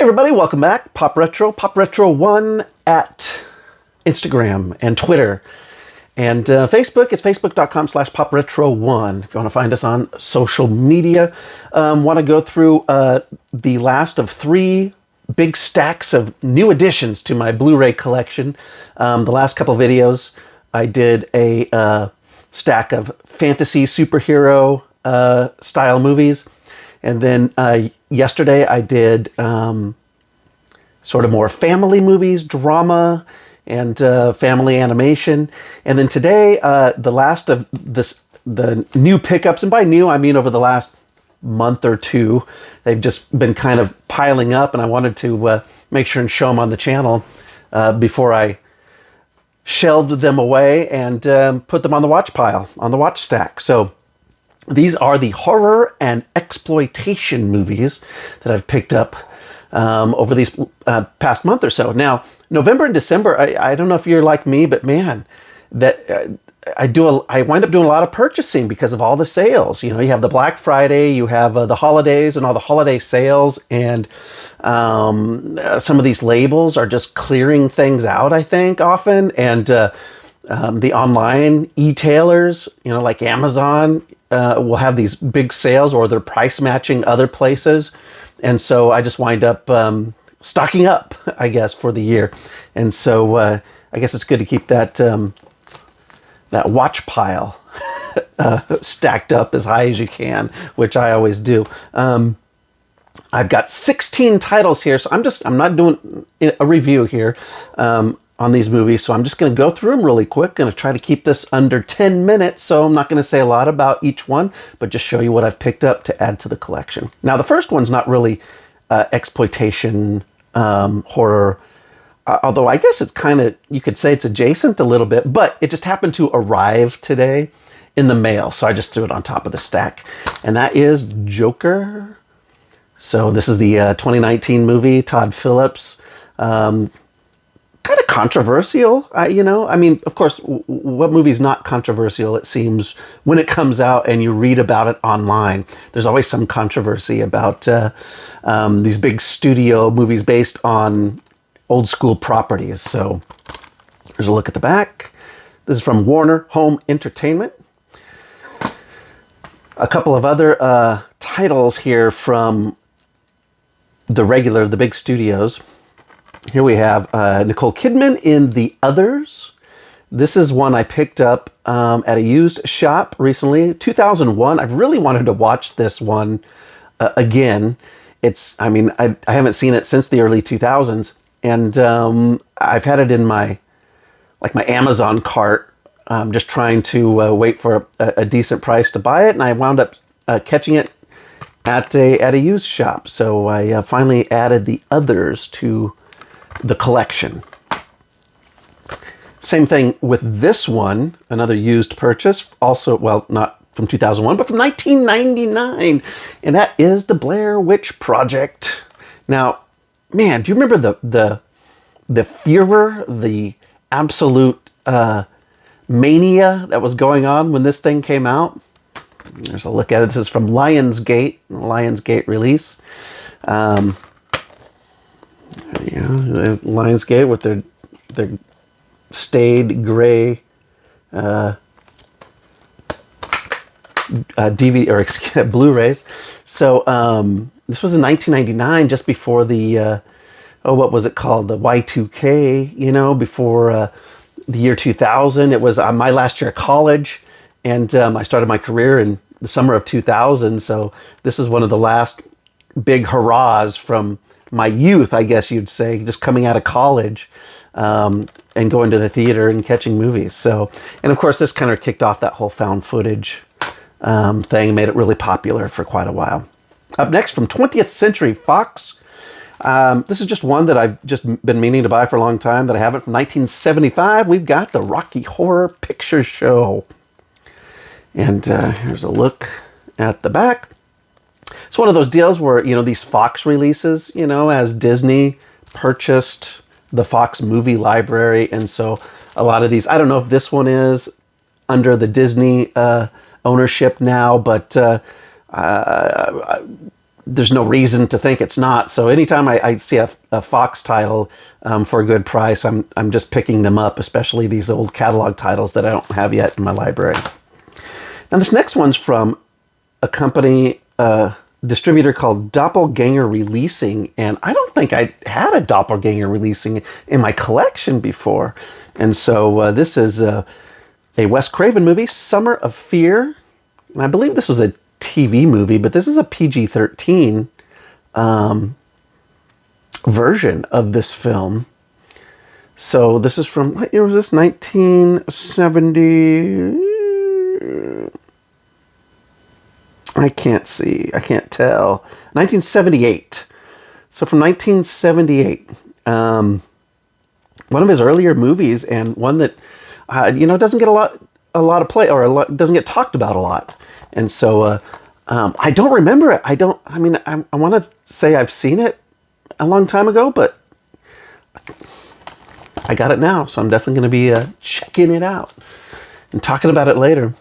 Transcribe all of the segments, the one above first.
Everybody, welcome back. Pop Retro1 at Instagram and Twitter. And Facebook, it's facebook.com/popretro1 if you want to find us on social media. Want to go through the last of 3 big stacks of new additions to my Blu-ray collection. The last couple of videos, I did a stack of fantasy superhero style movies. And then yesterday I did sort of more family movies, drama, and family animation. And then today, the last of the new pickups, and by new I mean over the last month or two, they've just been kind of piling up, and I wanted to make sure and show them on the channel before I shelved them away and put them on the watch pile, on the watch stack. So these are the horror and exploitation movies that I've picked up over these past month or so. Now, November and December, I don't know if you're like me, but man, that I wind up doing a lot of purchasing because of all the sales. You know, you have the Black Friday, you have the holidays and all the holiday sales, and some of these labels are just clearing things out, I think, often. And the online e-tailers, you know, like Amazon, will have these big sales, or they're price matching other places. And so I just wind up stocking up, I guess, for the year. And so I guess it's good to keep that that watch pile stacked up as high as you can, which I always do. I've got 16 titles here, so I'm not doing a review here on these movies, so I'm just going to go through them really quick. Going to try to keep this under 10 minutes, so I'm not going to say a lot about each one, but just show you what I've picked up to add to the collection. Now, the first one's not really exploitation horror, although I guess it's kind of, you could say it's adjacent a little bit, but it just happened to arrive today in the mail, so I just threw it on top of the stack. And that is Joker. So this is the 2019 movie, Todd Phillips. Kind of controversial, you know. I mean, of course, what movie's not controversial, it seems, when it comes out and you read about it online. There's always some controversy about these big studio movies based on old school properties. So here's a look at the back. This is from Warner Home Entertainment. A couple of other titles here from the big studios. Here we have Nicole Kidman in The Others. This is one I picked up at a used shop recently, 2001. I've really wanted to watch this one again. I haven't seen it since the early 2000s, and I've had it in my Amazon cart, just trying to wait for a decent price to buy it, and I wound up catching it at a used shop. So I finally added The Others to the collection. Same thing with this one, another used purchase, also, well, not from 2001, but from 1999, and that is the Blair Witch Project. Now, man, do you remember the furor, the absolute mania that was going on when this thing came out? There's a look at it. This is from Lionsgate release. Lionsgate with their staid gray DVD or Blu-rays. So this was in 1999, just before the what was it called, the Y2K? You know, before the year 2000. It was my last year of college, and I started my career in the summer of 2000. So this is one of the last big hurrahs from my youth, I guess you'd say, just coming out of college and going to the theater and catching movies. So, and of course, this kind of kicked off that whole found footage thing, made it really popular for quite a while. Up next, from 20th Century Fox. This is just one that I've just been meaning to buy for a long time that I haven't. From 1975, we've got the Rocky Horror Picture Show. And here's a look at the back. It's one of those deals where, you know, these Fox releases, you know, as Disney purchased the Fox movie library. And so a lot of these, I don't know if this one is under the Disney ownership now, but there's no reason to think it's not. So anytime I see a Fox title for a good price, I'm just picking them up, especially these old catalog titles that I don't have yet in my library. Now this next one's from a company, distributor called Doppelganger Releasing, and I don't think I had a Doppelganger Releasing in my collection before. And so this is a Wes Craven movie, Summer of Fear. And I believe this was a TV movie, but this is a PG-13 version of this film. So this is from, what year was this? 1970... I can't see. I can't tell. 1978. So from 1978. One of his earlier movies, and one that, doesn't get a lot of play, or doesn't get talked about a lot. And so I don't remember it. I want to say I've seen it a long time ago, but I got it now. So I'm definitely going to be checking it out and talking about it later.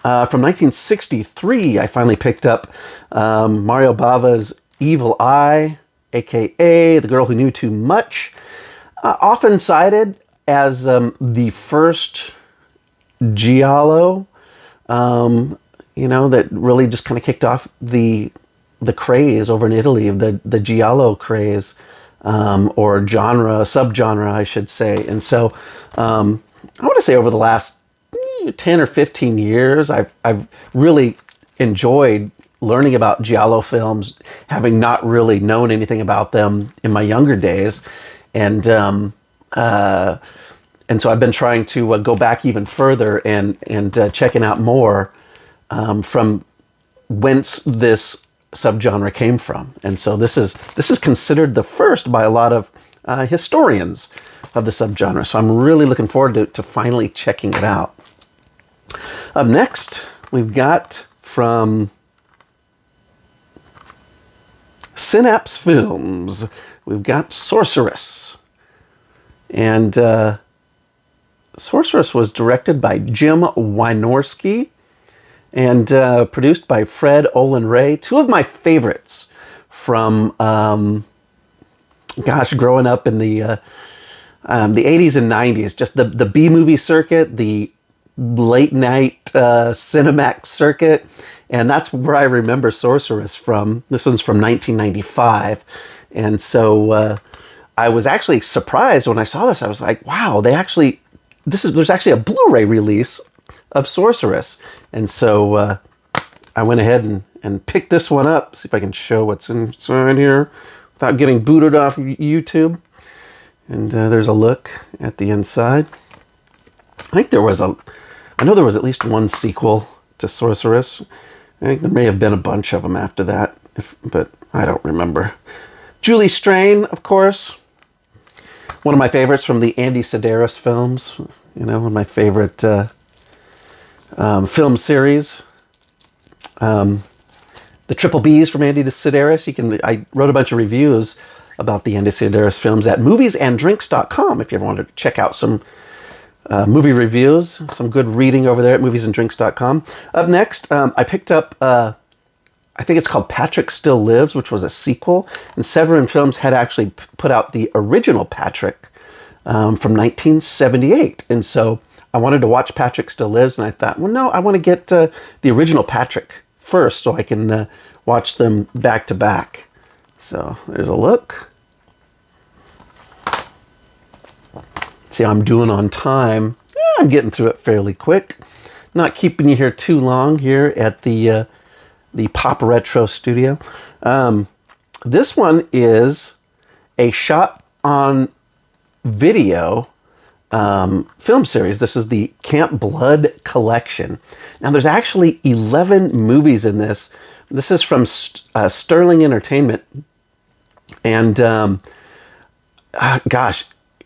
From 1963, I finally picked up Mario Bava's Evil Eye, a.k.a. The Girl Who Knew Too Much. Often cited as the first giallo, that really just kind of kicked off the craze over in Italy, of the giallo craze, or subgenre, I should say. And so I want to say over the last 10 or 15 years, I've really enjoyed learning about giallo films, having not really known anything about them in my younger days. And so I've been trying to go back even further and checking out more from whence this subgenre came from. And so this is considered the first by a lot of historians of the subgenre. So I'm really looking forward to finally checking it out. Up next, we've got from Synapse Films, we've got Sorceress. And Sorceress was directed by Jim Wynorski and produced by Fred Olen Ray. Two of my favorites from, growing up in the 80s and 90s. Just the B-movie circuit, the late night Cinemax circuit, and that's where I remember Sorceress from. This one's from 1995, and so I was actually surprised when I saw this. I was like, wow, there's actually a Blu-ray release of Sorceress. And so I went ahead and picked this one up. See if I can show what's inside here without getting booted off YouTube. And there's a look at the inside. I know there was at least one sequel to Sorceress. I think there may have been a bunch of them after that, but I don't remember. Julie Strain, of course. One of my favorites from the Andy Sedaris films. One of my favorite film series. The Triple B's from Andy Sedaris. I wrote a bunch of reviews about the Andy Sedaris films at moviesanddrinks.com if you ever wanted to check out some movie reviews, some good reading over there at moviesanddrinks.com. Up next, I picked up, I think it's called Patrick Still Lives, which was a sequel. And Severin Films had actually put out the original Patrick from 1978. And so I wanted to watch Patrick Still Lives, and I thought, well, no, I want to get the original Patrick first so I can watch them back to back. So there's a look. See how I'm doing on time. I'm getting through it fairly quick. Not keeping you here too long here at the Pop Retro Studio. This one is a shot on video film series. This is the Camp Blood Collection. Now there's actually 11 movies in this. This is from Sterling Entertainment. And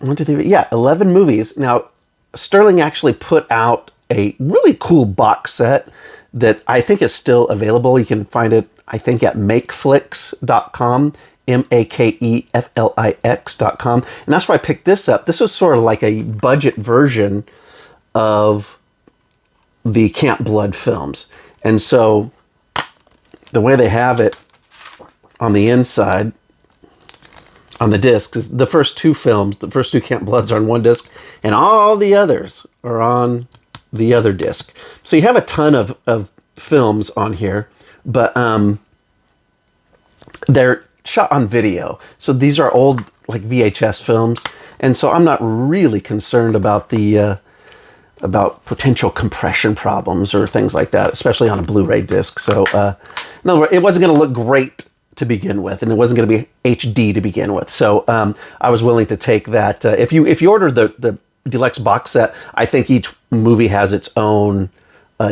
11 movies. Now, Sterling actually put out a really cool box set that I think is still available. You can find it, I think, at Makeflix.com, Makeflix.com. And that's where I picked this up. This was sort of like a budget version of the Camp Blood films. And so the way they have it on the inside, on the disc, is the first two films, the first two Camp Bloods are on one disc, and all the others are on the other disc. So you have a ton of films on here, but they're shot on video. So these are old, like, VHS films, and so I'm not really concerned about the about potential compression problems or things like that, especially on a Blu-ray disc. So in other words, it wasn't going to look great to begin with, and it wasn't going to be HD to begin with. So I was willing to take that. If you order the deluxe box set, I think each movie has its own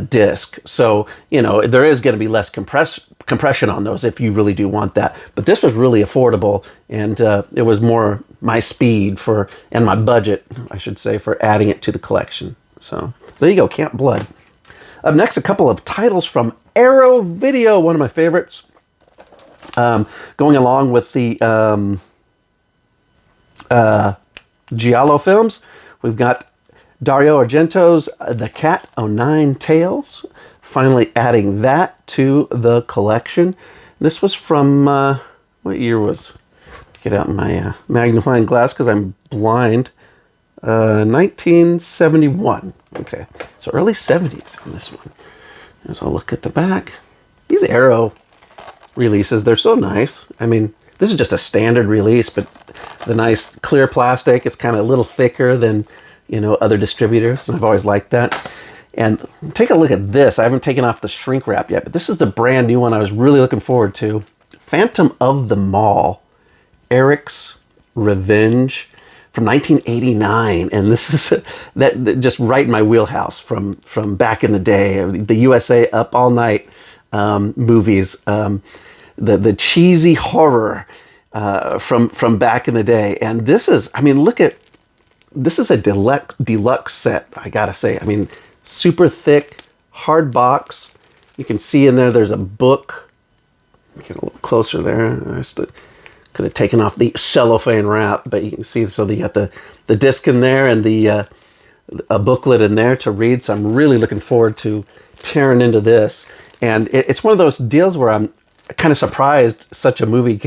disc. So, you know, there is going to be less compression on those if you really do want that. But this was really affordable, and it was more my speed and my budget, I should say, for adding it to the collection. So there you go, Camp Blood. Up next, a couple of titles from Arrow Video, one of my favorites. Going along with the Giallo films, we've got Dario Argento's The Cat O' Nine Tails, finally adding that to the collection. This was from, what year was, get out my magnifying glass because I'm blind, 1971. Okay, so early 70s on this one. There's a look at the back. These Arrow releases, they're so nice. I mean, this is just a standard release, but the nice clear plastic, it's kind of a little thicker than, you know, other distributors, and I've always liked that. And take a look at this. I haven't taken off the shrink wrap yet, but this is the brand new one I was really looking forward to. Phantom of the Mall, Eric's Revenge, from 1989, and this is that just right in my wheelhouse from back in the day. The USA Up All Night movies, the cheesy horror from back in the day. And this is, I mean, this is a deluxe set, I gotta say. I mean, super thick, hard box. You can see in there's a book. Get a little closer there. I could have taken off the cellophane wrap, but you can see, so you got the disc in there and a booklet in there to read. So I'm really looking forward to tearing into this. And it's one of those deals where I'm kind of surprised such a movie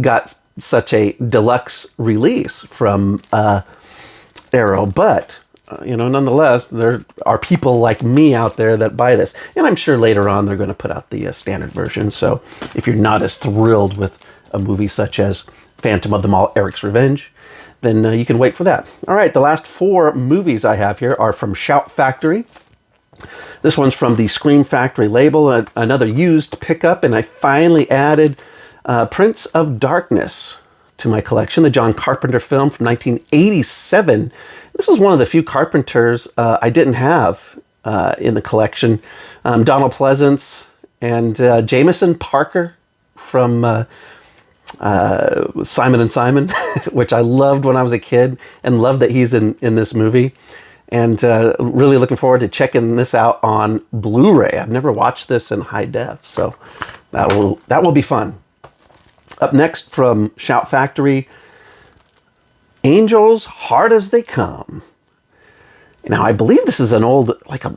got such a deluxe release from Arrow, but you know, nonetheless, there are people like me out there that buy this, and I'm sure later on they're going to put out the standard version. So if you're not as thrilled with a movie such as Phantom of the Mall, Eric's Revenge, then you can wait for that. All right, the last four movies I have here are from Shout Factory. This one's from the Scream Factory label, another used pickup, and I finally added Prince of Darkness to my collection, the John Carpenter film from 1987. This is one of the few Carpenters I didn't have in the collection. Donald Pleasance and Jameson Parker from Simon & Simon, which I loved when I was a kid, and love that he's in this movie. And really looking forward to checking this out on Blu-ray. I've never watched this in high def, so that will be fun. Up next from Shout Factory, Angels Hard as They Come. Now, I believe this is an old, like a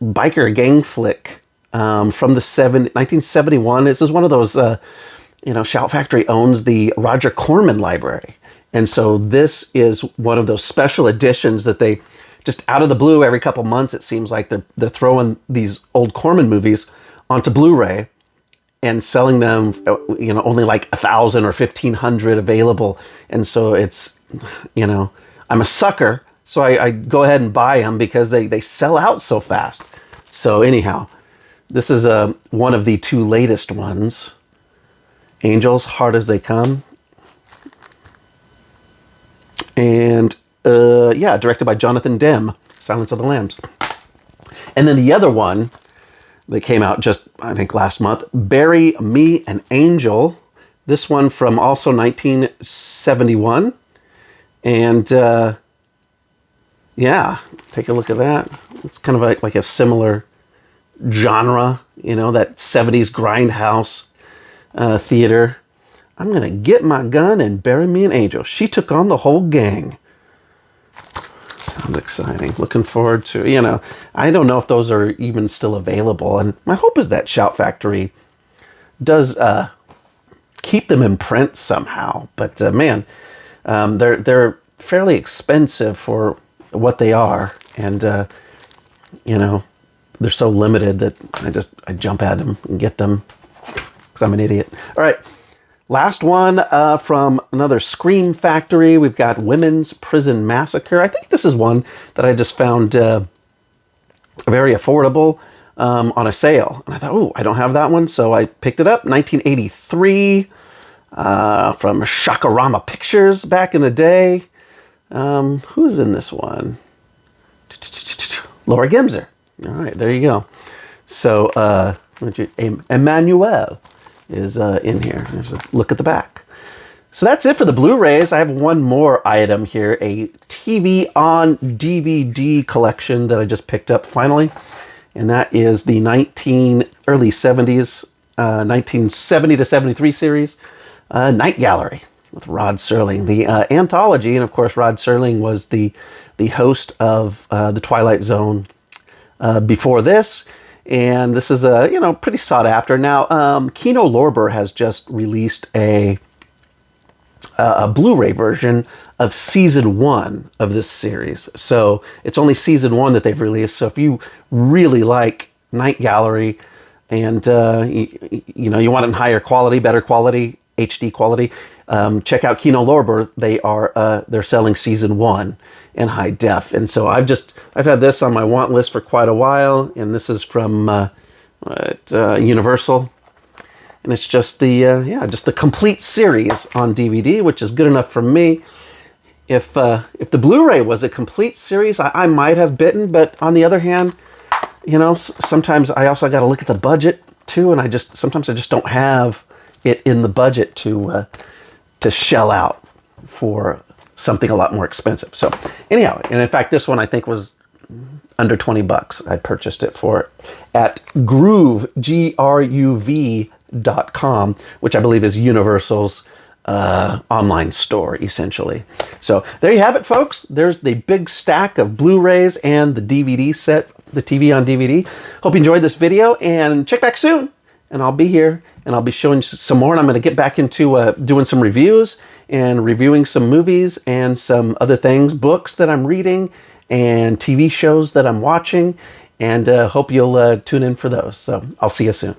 biker gang flick from the 1971. This is one of those, you know, Shout Factory owns the Roger Corman library. And so this is one of those special editions that they, just out of the blue, every couple months, it seems like they're throwing these old Corman movies onto Blu-ray and selling them, you know, only like 1,000 or 1,500 available. And so it's, you know, I'm a sucker, so I go ahead and buy them because they sell out so fast. So anyhow, this is one of the two latest ones. Angels Hard as They Come. And yeah, directed by Jonathan Demme, Silence of the Lambs. And then the other one that came out just, I think, last month, Bury Me an Angel. This one from also 1971. And yeah, take a look at that. It's kind of like a similar genre, you know, that 70s grindhouse theater. I'm going to get my gun and bury me an angel. She took on the whole gang. Sounds exciting. Looking forward to, you know, I don't know if those are even still available. And my hope is that Shout Factory does keep them in print somehow. But man, they're fairly expensive for what they are, and you know, they're so limited that I jump at them and get them because I'm an idiot. All right, last one from another Scream Factory. We've got Women's Prison Massacre. I think this is one that I just found very affordable on a sale, and I thought, oh, I don't have that one, so I picked it up. 1983 from Shakarama Pictures back in the day. Who's in this one? Laura Gemser. All right, there you go. So Emmanuel is in here. There's a look at the back. So that's it for the Blu-rays. I have one more item here, a TV on DVD collection that I just picked up finally. And that is the early 70s, 1970 to 73 series, Night Gallery with Rod Serling. The anthology, and of course Rod Serling was the host of The Twilight Zone before this. And this is pretty sought after. Now, Kino Lorber has just released a Blu-ray version of season 1 of this series. So it's only season 1 that they've released. So if you really like Night Gallery and you want it in higher quality, better quality, HD quality, check out Kino Lorber. They're selling season 1 in high def. And so I've had this on my want list for quite a while, and this is from Universal. And it's just the complete series on DVD, which is good enough for me. If the Blu-ray was a complete series, I might have bitten. But on the other hand, sometimes I also got to look at the budget too, and sometimes I just don't have it in the budget to shell out for something a lot more expensive. So anyhow, and in fact, this one I think was under $20. I purchased it for at Groove, GRUV.com, which I believe is Universal's online store, essentially. So there you have it, folks. There's the big stack of Blu-rays and the DVD set, the TV on DVD. Hope you enjoyed this video, and check back soon. And I'll be here, and I'll be showing you some more, and I'm going to get back into doing some reviews and reviewing some movies and some other things, books that I'm reading and TV shows that I'm watching, and hope you'll tune in for those. So I'll see you soon.